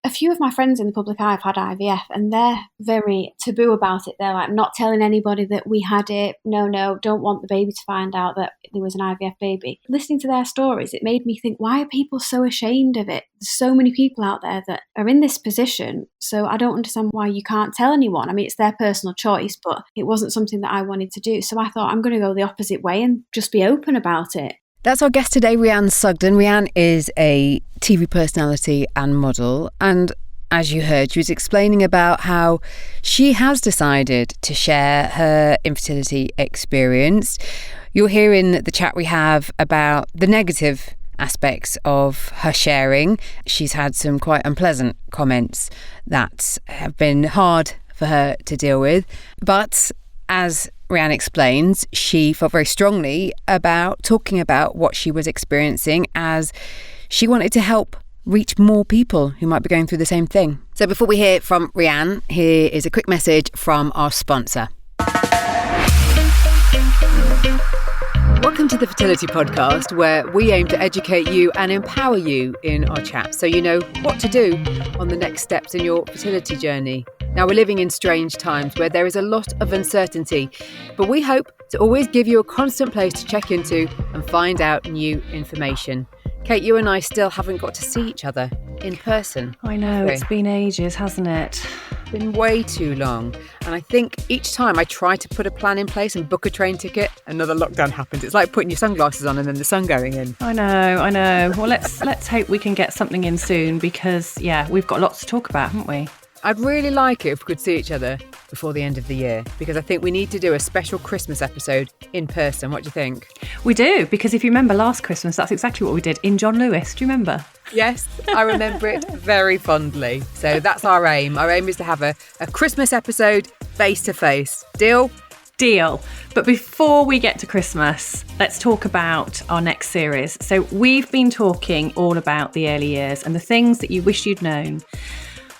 a few of my friends in the public eye have had IVF and they're very taboo about it. They're like, not telling anybody that we had it. No, don't want the baby to find out that there was an IVF baby. Listening to their stories, it made me think, why are people so ashamed of it? There's so many people out there that are in this position. So I don't understand why you can't tell anyone. I mean, it's their personal choice, but it wasn't something that I wanted to do. So I thought, I'm going to go the opposite way and just be open about it. That's our guest today, Rhian Sugden. Rhian is a TV personality and model. And as you heard, she was explaining about how she has decided to share her infertility experience. You'll hear in the chat we have about the negative aspects of her sharing. She's had some quite unpleasant comments that have been hard for her to deal with. But as Rhian explains, she felt very strongly about talking about what she was experiencing, as she wanted to help reach more people who might be going through the same thing. So before we hear from Rhian, here is a quick message from our sponsor. Welcome to the Fertility Podcast, where we aim to educate you and empower you in our chat so you know what to do on the next steps in your fertility journey. Now, we're living in strange times where there is a lot of uncertainty, but we hope to always give you a constant place to check into and find out new information. Kate, you and I still haven't got to see each other in person. I know, it's been ages, hasn't it? It's been way too long. And I think each time I try to put a plan in place and book a train ticket, another lockdown happens. It's like putting your sunglasses on and then the sun going in. I know. Well, let's hope we can get something in soon because, we've got lots to talk about, haven't we? I'd really like it if we could see each other before the end of the year, because I think we need to do a special Christmas episode in person. What do you think? We do, because if you remember last Christmas, that's exactly what we did in John Lewis. Do you remember? Yes, I remember it very fondly. So that's our aim. Our aim is to have a Christmas episode face to face. Deal? Deal. But before we get to Christmas, let's talk about our next series. So we've been talking all about the early years and the things that you wish you'd known.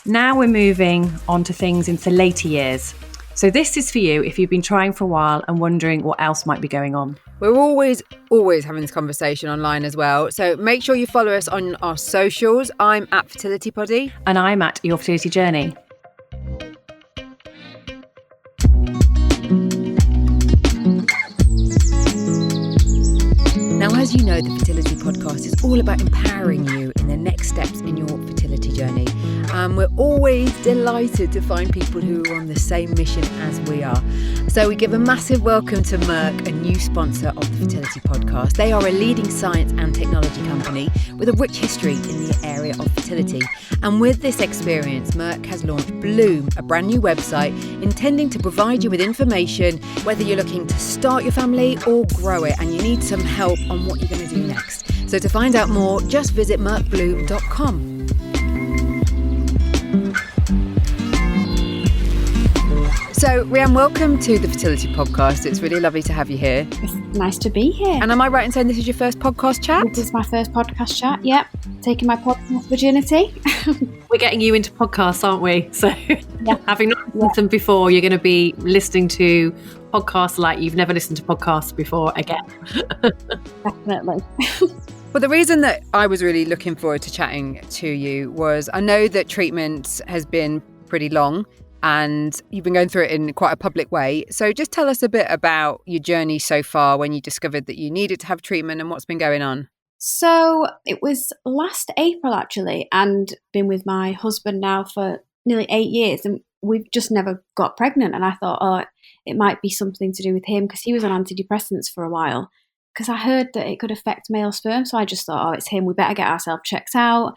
Now we're moving on to things into later years. So this is for you if you've been trying for a while and wondering what else might be going on. We're always having this conversation online as well. So make sure you follow us on our socials. I'm at Fertility Poddy. And I'm at Your Fertility Journey. Now, as you know, the Fertility Podcast is all about empowering you in the next steps in your fertility journey. We're always delighted to find people who are on the same mission as we are. So we give a massive welcome to Merck, a new sponsor of the Fertility Podcast. They are a leading science and technology company with a rich history in the area of fertility. And with this experience, Merck has launched Bloom, a brand new website intending to provide you with information, whether you're looking to start your family or grow it and you need some help on what you're going to do next. So to find out more, just visit merckbloom.com. So, Rhian, welcome to the Fertility Podcast. It's really lovely to have you here. It's nice to be here. And am I right in saying this is your first podcast chat? This is my first podcast chat, yep. Taking my podcast virginity. We're getting you into podcasts, aren't we? So, having not listened to them before, you're going to be listening to podcasts like you've never listened to podcasts before again. Definitely. Well, the reason that I was really looking forward to chatting to you was I know that treatment has been pretty long and you've been going through it in quite a public way. So just tell us a bit about your journey so far when you discovered that you needed to have treatment and what's been going on. So it was last April, actually, and been with my husband now for nearly 8 years, and we've just never got pregnant. And I thought, it might be something to do with him because he was on antidepressants for a while, because I heard that it could affect male sperm. So I just thought, it's him. We better get ourselves checked out,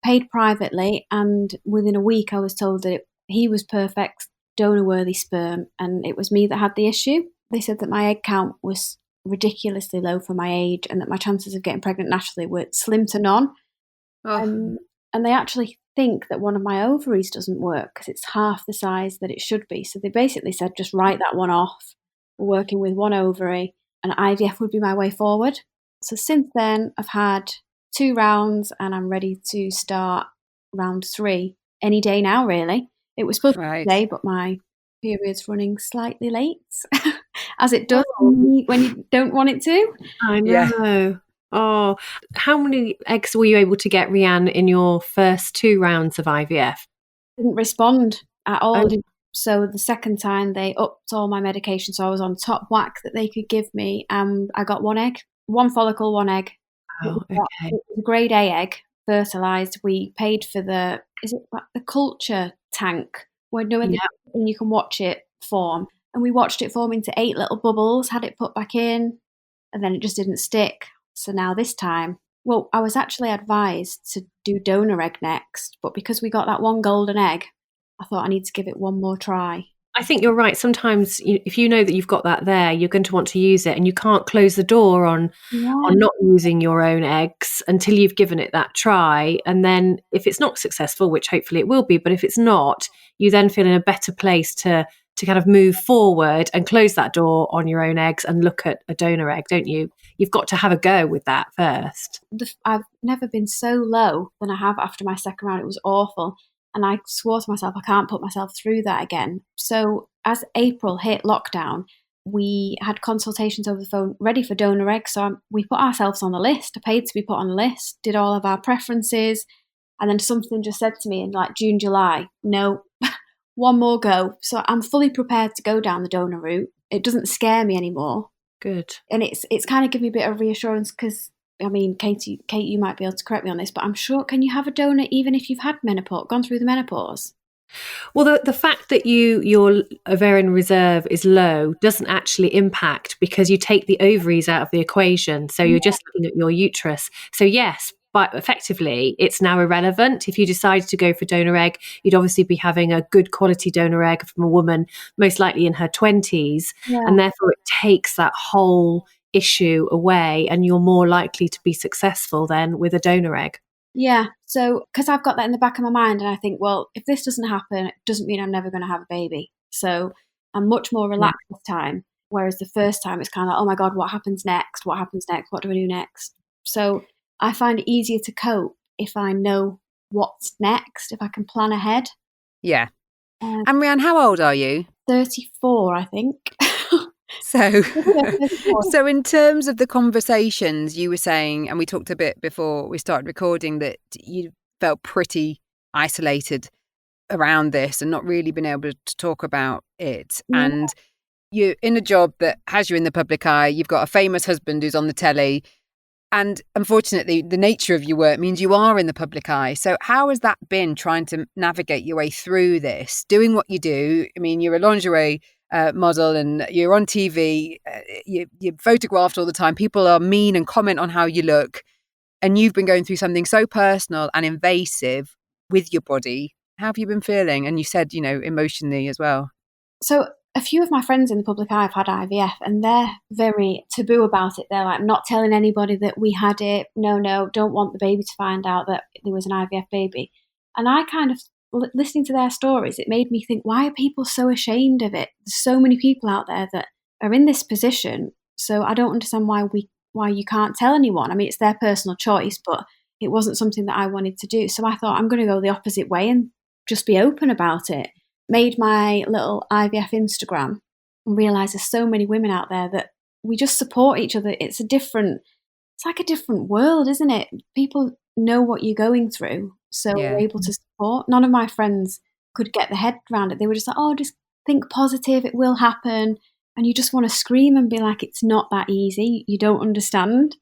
paid privately. And within a week, I was told that he was perfect, donor-worthy sperm, and it was me that had the issue. They said that my egg count was ridiculously low for my age and that my chances of getting pregnant naturally were slim to none. And they actually think that one of my ovaries doesn't work because it's half the size that it should be. So they basically said, just write that one off. We're working with one ovary and IVF would be my way forward. So since then, I've had 2 rounds and I'm ready to start round 3 any day now, really. It was supposed to be today, but my period's running slightly late, as it does when you don't want it to. I know. Oh, how many eggs were you able to get, Rhian, in your first 2 rounds of IVF? Didn't respond at all. Oh, So the second time they upped all my medication, so I was on top whack that they could give me. I got 1 egg, 1 follicle, 1 egg. wow, It okay. was a grade A egg, fertilised. We paid for the culture tank where Yeah. you can watch it form, and we watched it form into 8 little bubbles. Had it put back in, and then it just didn't stick. So now this time, well, I was actually advised to do donor egg next, but because we got that 1 golden egg, I thought I need to give it 1 more try. I think you're right. Sometimes if you know that you've got that there, you're going to want to use it, and you can't close the door on Yeah. not using your own eggs until you've given it that try. And then if it's not successful, which hopefully it will be, but if it's not, you then feel in a better place to kind of move forward and close that door on your own eggs and look at a donor egg, don't you? You've got to have a go with that first. I've never been so low than I have after my second round. It was awful. And I swore to myself, I can't put myself through that again. So as April hit lockdown, we had consultations over the phone ready for donor eggs. So we put ourselves on the list. I paid to be put on the list, did all of our preferences. And then something just said to me in like June, July, no, 1 more go. So I'm fully prepared to go down the donor route. It doesn't scare me anymore. Good. And it's kind of given me a bit of reassurance because, I mean, Kate, you might be able to correct me on this, but I'm sure, can you have a donor even if you've had menopause, gone through the menopause? Well, the fact that your ovarian reserve is low doesn't actually impact because you take the ovaries out of the equation. So you're just looking at your uterus. So yes, but effectively, it's now irrelevant. If you decide to go for donor egg, you'd obviously be having a good quality donor egg from a woman, most likely in her 20s. Yeah. And therefore, it takes that whole issue away and you're more likely to be successful then with a donor egg. Yeah. So, because I've got that in the back of my mind, and I think, well, if this doesn't happen, it doesn't mean I'm never going to have a baby. So I'm much more relaxed this time. Whereas the first time, it's kind of like, oh my God, what happens next? What happens next? What do I do next? So I find it easier to cope if I know what's next, if I can plan ahead. Yeah. And Rhian, how old are you? 34, I think. So in terms of the conversations you were saying, and we talked a bit before we started recording, that you felt pretty isolated around this and not really been able to talk about it. Yeah. And you're in a job that has you in the public eye. You've got a famous husband who's on the telly. And unfortunately, the nature of your work means you are in the public eye. So how has that been, trying to navigate your way through this, doing what you do? I mean, you're a lingerie model and you're on TV, you're photographed all the time. People are mean and comment on how you look. And you've been going through something so personal and invasive with your body. How have you been feeling? And you said, emotionally as well. So a few of my friends in the public eye have had IVF and they're very taboo about it. They're like, I'm not telling anybody that we had it. No, don't want the baby to find out that there was an IVF baby. And I kind of, listening to their stories, it made me think, why are people so ashamed of it? There's so many people out there that are in this position. So I don't understand why you can't tell anyone. I mean, it's their personal choice, but it wasn't something that I wanted to do. So I thought, I'm going to go the opposite way and just be open about it. Made my little IVF Instagram and realised there's so many women out there that we just support each other. It's like a different world, isn't it? People know what you're going through, so we're able to support. None of my friends could get their head around it. They were just like, oh, just think positive, it will happen. And you just want to scream and be like, it's not that easy, you don't understand.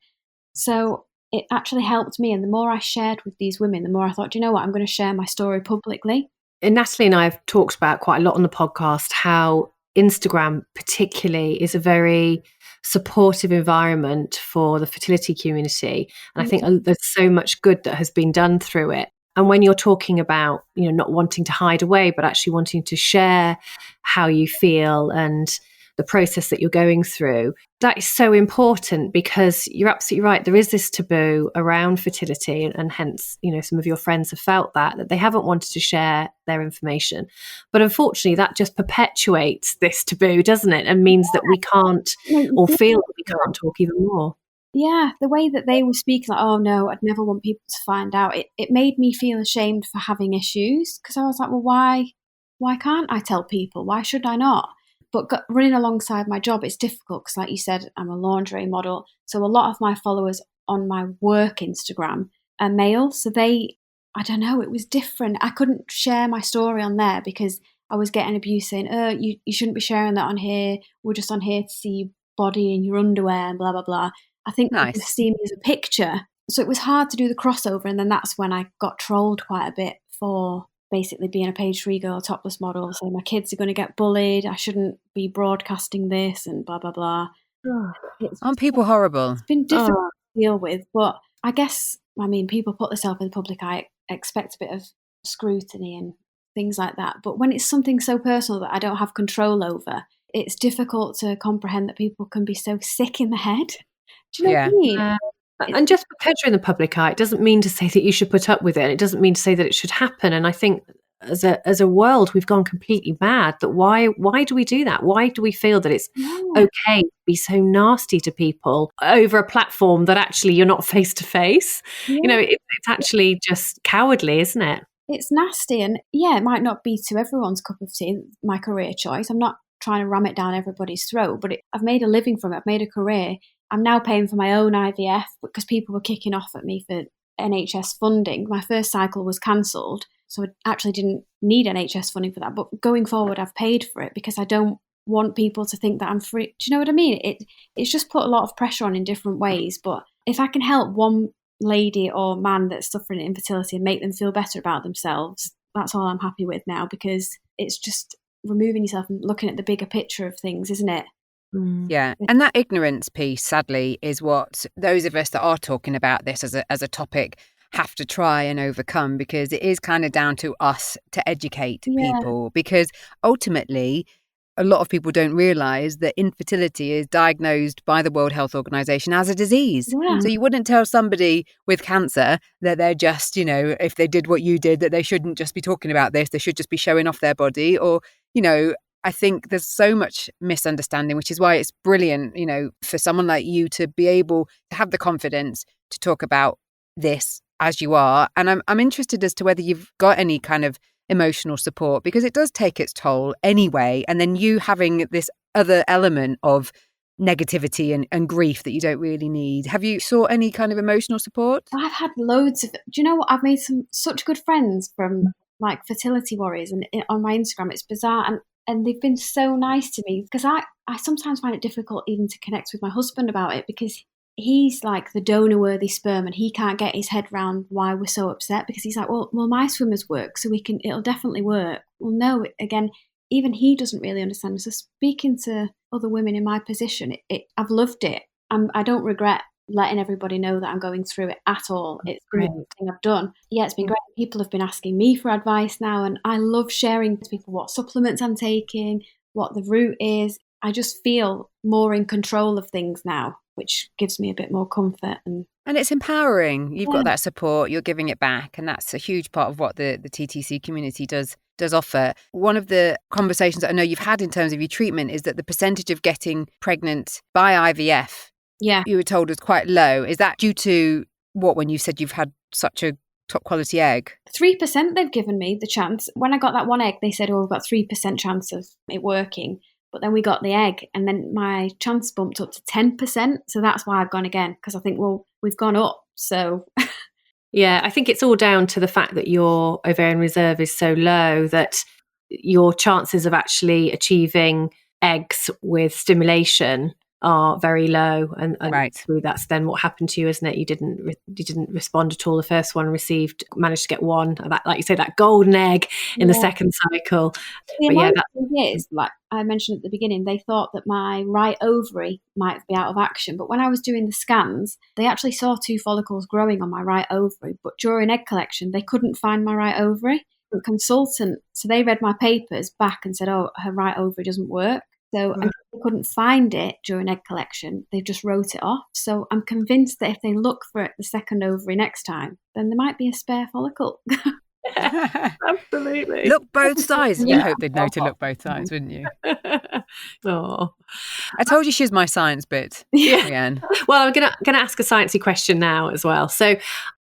So it actually helped me. And the more I shared with these women, the more I thought, you know what, I'm going to share my story publicly. And Natalie and I have talked about quite a lot on the podcast how Instagram particularly is a very supportive environment for the fertility community. And I think there's so much good that has been done through it. And when you're talking about, not wanting to hide away, but actually wanting to share how you feel and the process that you're going through, that is so important because you're absolutely right. There is this taboo around fertility and hence, some of your friends have felt that they haven't wanted to share their information. But unfortunately, that just perpetuates this taboo, doesn't it? And means that we can't or feel that we can't talk even more. Yeah, the way that they were speaking, like, oh no, I'd never want people to find out. It made me feel ashamed for having issues because I was like, well, why can't I tell people? Why should I not? But running alongside my job, it's difficult because, like you said, I'm a lingerie model. So a lot of my followers on my work Instagram are male. So I don't know, it was different. I couldn't share my story on there because I was getting abuse saying, you shouldn't be sharing that on here. We're just on here to see your body and your underwear and blah, blah, blah. I think they just see me as a picture. So it was hard to do the crossover. And then that's when I got trolled quite a bit for basically being a page 3 girl, topless model, saying my kids are going to get bullied. I shouldn't be broadcasting this and blah, blah, blah. Aren't people horrible? It's been difficult to deal with. But I guess, people put themselves in the public eye, expect a bit of scrutiny and things like that. But when it's something so personal that I don't have control over, it's difficult to comprehend that people can be so sick in the head. Do you know what I mean? And just because you're in the public eye, it doesn't mean to say that you should put up with it. And it doesn't mean to say that it should happen. And I think as a world, we've gone completely mad. That why do we do that? Why do we feel that it's okay to be so nasty to people over a platform that actually you're not face to face? It's actually just cowardly, isn't it? It's nasty. And it might not be to everyone's cup of tea, my career choice. I'm not trying to ram it down everybody's throat, but I've made a living from it. I've made a career. I'm now paying for my own IVF because people were kicking off at me for NHS funding. My first cycle was cancelled, so I actually didn't need NHS funding for that. But going forward, I've paid for it because I don't want people to think that I'm free. Do you know what I mean? It's just put a lot of pressure on in different ways. But if I can help one lady or man that's suffering infertility and make them feel better about themselves, that's all I'm happy with now, because it's just removing yourself and looking at the bigger picture of things, isn't it? Yeah. And that ignorance piece, sadly, is what those of us that are talking about this as a topic have to try and overcome, because it is kind of down to us to educate people, because ultimately a lot of people don't realise that infertility is diagnosed by the World Health Organization as a disease. Yeah. So you wouldn't tell somebody with cancer that they're just, if they did what you did, that they shouldn't just be talking about this, they should just be showing off their body, or, I think there's so much misunderstanding, which is why it's brilliant, for someone like you to be able to have the confidence to talk about this as you are. And I'm interested as to whether you've got any kind of emotional support, because it does take its toll anyway. And then you having this other element of negativity and grief that you don't really need. Have you sought any kind of emotional support? I've had loads of, do you know what? I've made such good friends from like fertility warriors and on my Instagram. It's bizarre. And they've been so nice to me, because I sometimes find it difficult even to connect with my husband about it, because he's like the donor-worthy sperm and he can't get his head around why we're so upset, because he's like, well, my swimmers work, so it'll definitely work. Well, no, again, even he doesn't really understand. So speaking to other women in my position, I've loved it. I don't regret letting everybody know that I'm going through it at all. It's been the thing I've done. Yeah, it's been great. People have been asking me for advice now, and I love sharing to people what supplements I'm taking, what the route is. I just feel more in control of things now, which gives me a bit more comfort. And it's empowering. You've got that support, you're giving it back, and that's a huge part of what the TTC community does offer. One of the conversations that I know you've had in terms of your treatment is that the percentage of getting pregnant by IVF, you were told, was quite low. Is that due to when you said you've had such a top quality egg? 3% they've given me the chance. When I got that one egg, they said, we've got 3% chance of it working. But then we got the egg, and then my chance bumped up to 10%. So that's why I've gone again, because I think, well, we've gone up. So yeah, I think it's all down to the fact that your ovarian reserve is so low that your chances of actually achieving eggs with stimulation are very low, and through that's then what happened to you, isn't it? You didn't respond at all. The first one managed to get one, that, like you say, that golden egg in the second cycle. The thing is, like I mentioned at the beginning, they thought that my right ovary might be out of action, but when I was doing the scans, they actually saw 2 follicles growing on my right ovary, but during egg collection they couldn't find my right ovary. The consultant, so they read my papers back and said, oh, her right ovary doesn't work. So until they couldn't find it during egg collection, they just wrote it off. So I'm convinced that if they look for it, the second ovary next time, then there might be a spare follicle. Absolutely. Look both sides. You hope they'd know to look both sides, wouldn't you? Oh, I told you she's my science bit, Rhian. Well, I'm gonna ask a sciencey question now as well. So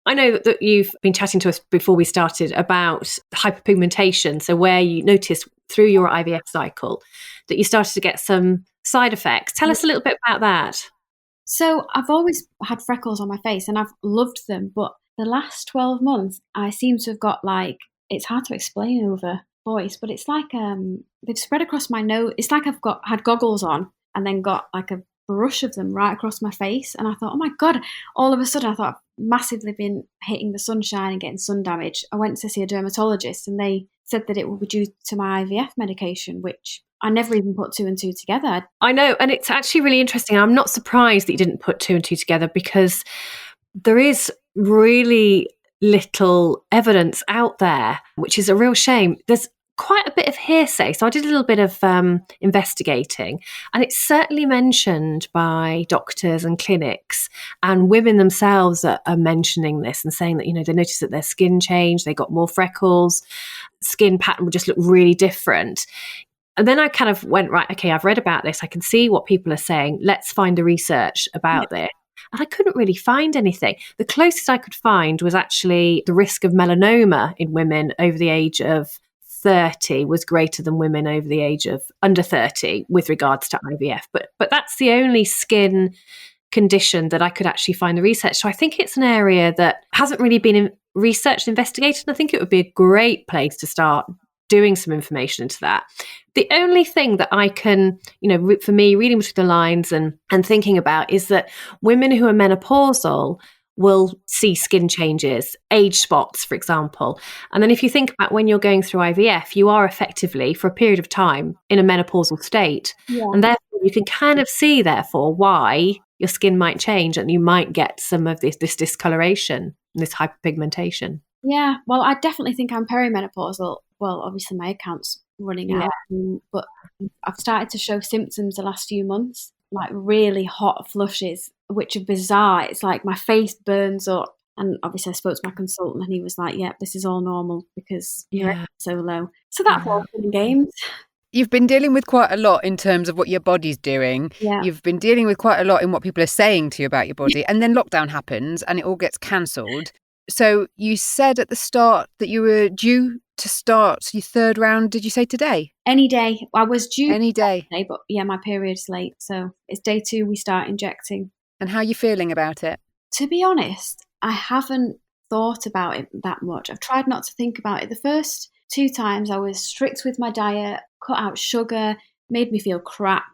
I know that you've been chatting to us before we started about hyperpigmentation. So where you noticed through your IVF cycle that you started to get some side effects. Tell us a little bit about that. So I've always had freckles on my face and I've loved them, but the last 12 months I seem to have got like, it's hard to explain over voice, but it's like they've spread across my nose. It's like I've had goggles on and then got like a brush of them right across my face. And I thought, oh my God, all of a sudden I thought I've massively been hitting the sunshine and getting sun damage. I went to see a dermatologist and they said that it will be due to my IVF medication, which I never even put two and two together. I know. And it's actually really interesting. I'm not surprised that you didn't put two and two together, because there is really little evidence out there, which is a real shame. There's quite a bit of hearsay. So I did a little bit of investigating, and it's certainly mentioned by doctors and clinics, and women themselves are mentioning this and saying that, they noticed that their skin changed, they got more freckles, skin pattern would just look really different. And then I kind of went, right, okay, I've read about this. I can see what people are saying. Let's find the research about this. And I couldn't really find anything. The closest I could find was actually the risk of melanoma in women over the age of 30 was greater than women over the age of under 30 with regards to IVF. But that's the only skin condition that I could actually find the research. So I think it's an area that hasn't really been researched, investigated. And I think it would be a great place to start doing some information into that. The only thing that I can, for me, reading between the lines and thinking about is that women who are menopausal will see skin changes, age spots, for example. And then if you think about when you're going through IVF, you are effectively, for a period of time, in a menopausal state. Yeah. And therefore, you can kind of see, therefore, why your skin might change and you might get some of this discoloration, this hyperpigmentation. Yeah, well, I definitely think I'm perimenopausal. Well, obviously my account's running out, but I've started to show symptoms the last few months, like really hot flushes, which are bizarre. It's like my face burns up. And obviously I spoke to my consultant and he was like, yeah, this is all normal because you're so low. So that's all fun and games. You've been dealing with quite a lot in terms of what your body's doing. Yeah. You've been dealing with quite a lot in what people are saying to you about your body. And then lockdown happens and it all gets cancelled. So you said at the start that you were due to start your third round. Did you say today? Any day. I was due any day, but my period's late. So it's day 2 we start injecting. And how are you feeling about it? To be honest, I haven't thought about it that much. I've tried not to think about it. The first 2 times I was strict with my diet, cut out sugar, made me feel crap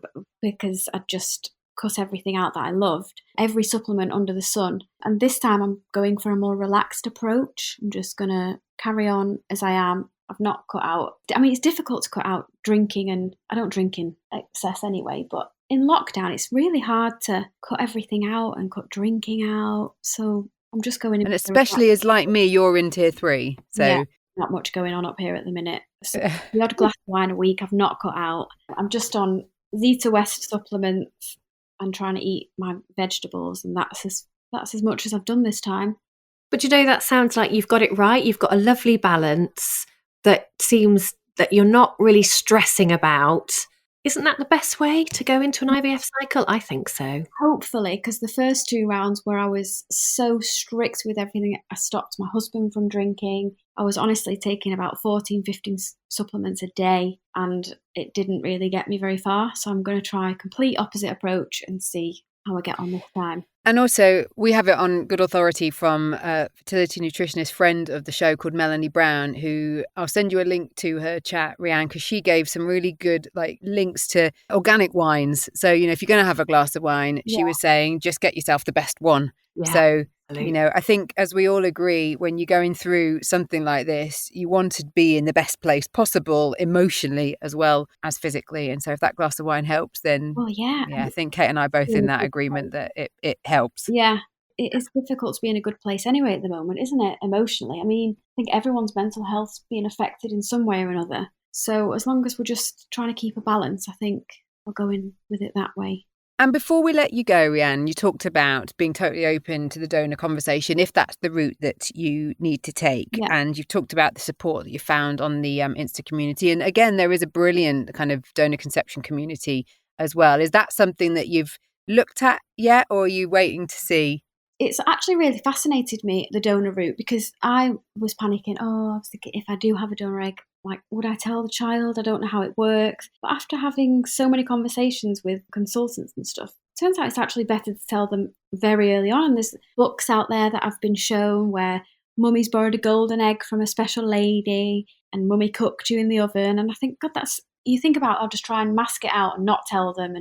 because I just cut everything out that I loved, every supplement under the sun. And this time I'm going for a more relaxed approach. I'm just going to carry on as I am. I've not cut out. I mean, it's difficult to cut out drinking, and I don't drink in excess anyway, but in lockdown, it's really hard to cut everything out and cut drinking out. So I'm just going in. And especially as like me, you're in tier 3. So not much going on up here at the minute. So the odd glass of wine a week I've not cut out. I'm just on Zeta West supplements and trying to eat my vegetables, and that's as much as I've done this time. But that sounds like you've got it right. You've got a lovely balance that seems that you're not really stressing about. Isn't that the best way to go into an IVF cycle? I think so. Hopefully, because the first 2 rounds where I was so strict with everything, I stopped my husband from drinking. I was honestly taking about 14, 15 supplements a day, and it didn't really get me very far. So I'm going to try a complete opposite approach and see how I get on this time. And also, we have it on good authority from a fertility nutritionist friend of the show called Melanie Brown, who I'll send you a link to her chat, Rhian, because she gave some really good links to organic wines. So, if you're going to have a glass of wine, she was saying, just get yourself the best one. Yeah. So, I think as we all agree, when you're going through something like this, you want to be in the best place possible emotionally as well as physically. And so if that glass of wine helps, then I think Kate and I are both in that agreement that it helps. Yeah, it is difficult to be in a good place anyway at the moment, isn't it, emotionally? I mean, I think everyone's mental health's being affected in some way or another. So as long as we're just trying to keep a balance, I think we'll go in with it that way. And before we let you go, Rhian, you talked about being totally open to the donor conversation, if that's the route that you need to take. Yeah. And you've talked about the support that you found on the Insta community. And again, there is a brilliant kind of donor conception community as well. Is that something that you've looked at yet, or are you waiting to see? It's actually really fascinated me, the donor route, because I was panicking. I was thinking, if I do have a donor egg, would I tell the child? I don't know how it works. But after having so many conversations with consultants and stuff, turns out it's actually better to tell them very early on. And there's books out there that have been shown where mummy's borrowed a golden egg from a special lady and mummy cooked you in the oven. And I think, God, you think about, I'll just try and mask it out and not tell them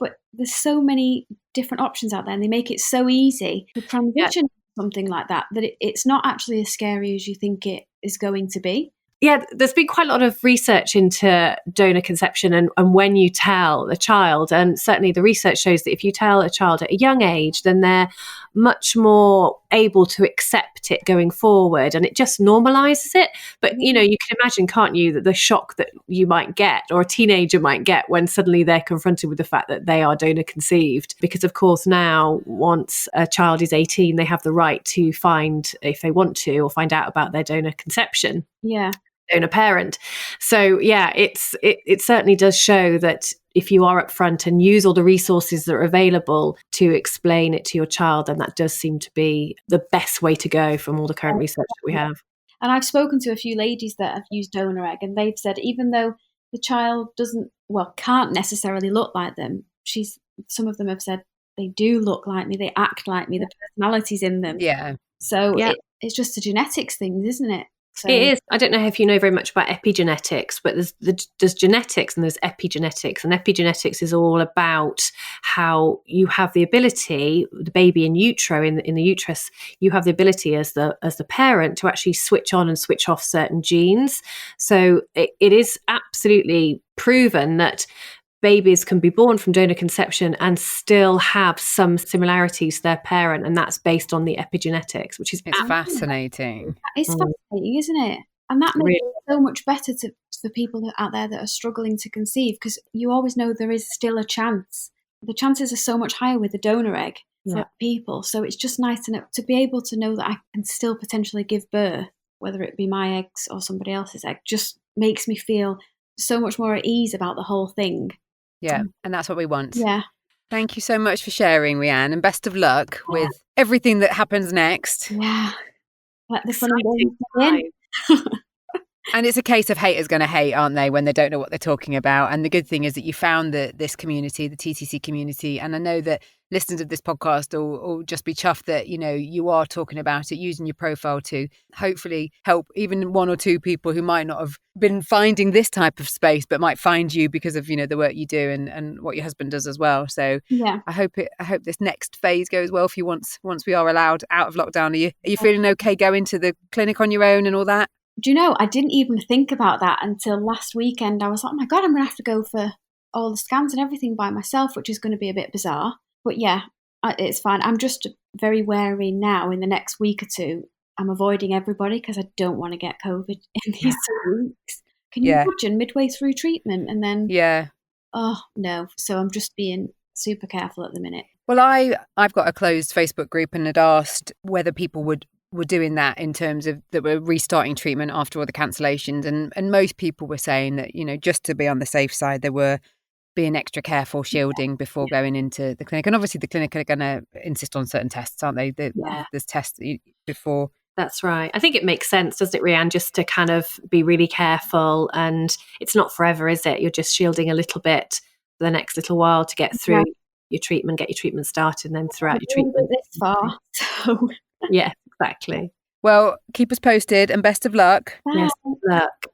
but there's so many different options out there, and they make it so easy to transition to something like that it's not actually as scary as you think it is going to be. Yeah, there's been quite a lot of research into donor conception and when you tell a child. And certainly the research shows that if you tell a child at a young age, then they're much more able to accept it going forward, and it just normalizes it. But, you can imagine, can't you, that the shock that you might get, or a teenager might get, when suddenly they're confronted with the fact that they are donor conceived. Because, of course, now once a child is 18, they have the right to find, if they want to, or find out about their donor conception. Yeah. Donor parent. So yeah, it certainly does show that if you are upfront and use all the resources that are available to explain it to your child, then that does seem to be the best way to go from all the current research that we have. And I've spoken to a few ladies that have used donor egg, and they've said even though the child can't necessarily look like them, some of them have said they do look like me, they act like me, the personality's in them. Yeah. So it's just a genetics thing, isn't it? So, it is. I don't know if you know very much about epigenetics, but there's genetics and there's epigenetics. And epigenetics is all about how you have the ability, the baby in utero, in the uterus, you have the ability as the parent to actually switch on and switch off certain genes. So it is absolutely proven that babies can be born from donor conception and still have some similarities to their parent, and that's based on the epigenetics, which is fascinating. It's fascinating, isn't it? And that makes it so much better for people out there that are struggling to conceive, because you always know there is still a chance. The chances are so much higher with the donor egg for people, so it's just nice to be able to know that I can still potentially give birth, whether it be my eggs or somebody else's egg. Just makes me feel so much more at ease about the whole thing. Yeah, and that's what we want. Yeah. Thank you so much for sharing, Rhian, and best of luck with everything that happens next. Yeah. Let the fun begin. And it's a case of haters going to hate, aren't they, when they don't know what they're talking about. And the good thing is that you found this community, the TTC community. And I know that listeners of this podcast will just be chuffed that, you are talking about it, using your profile to hopefully help even one or two people who might not have been finding this type of space, but might find you because of, the work you do and what your husband does as well. So yeah, I hope this next phase goes well for you once we are allowed out of lockdown. Are you feeling okay going to the clinic on your own and all that? Do you know, I didn't even think about that until last weekend. I was like, oh my God, I'm going to have to go for all the scans and everything by myself, which is going to be a bit bizarre. But yeah, it's fine. I'm just very wary now. In the next week or two, I'm avoiding everybody because I don't want to get COVID in these 2 weeks. Can you imagine midway through treatment and then... Yeah. Oh, no. So I'm just being super careful at the minute. Well, I've got a closed Facebook group and had asked whether people were doing that in terms of that we're restarting treatment after all the cancellations. And most people were saying that, just to be on the safe side, they were being extra careful, shielding before going into the clinic. And obviously the clinic are going to insist on certain tests, aren't they? There's tests before. That's right. I think it makes sense, doesn't it, Rhian, just to kind of be really careful. And it's not forever, is it? You're just shielding a little bit for the next little while to get through your treatment, get your treatment started, and then throughout your treatment. This far, so... Yeah, exactly. Well, keep us posted and best of luck. Yes, good luck.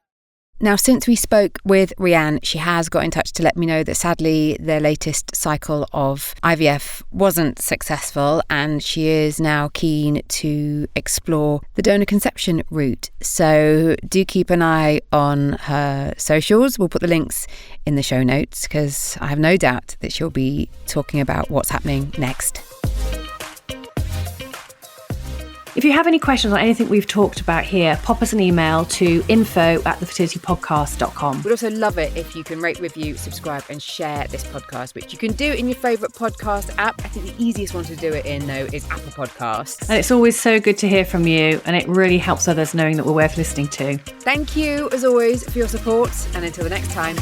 Now, since we spoke with Rhian, she has got in touch to let me know that sadly their latest cycle of IVF wasn't successful, and she is now keen to explore the donor conception route. So do keep an eye on her socials. We'll put the links in the show notes because I have no doubt that she'll be talking about what's happening next. If you have any questions on anything we've talked about here, pop us an email to info@thefertilitypodcast.com. We'd also love it if you can rate, review, subscribe and share this podcast, which you can do in your favourite podcast app. I think the easiest one to do it in, though, is Apple Podcasts. And it's always so good to hear from you, and it really helps others knowing that we're worth listening to. Thank you, as always, for your support, and until the next time.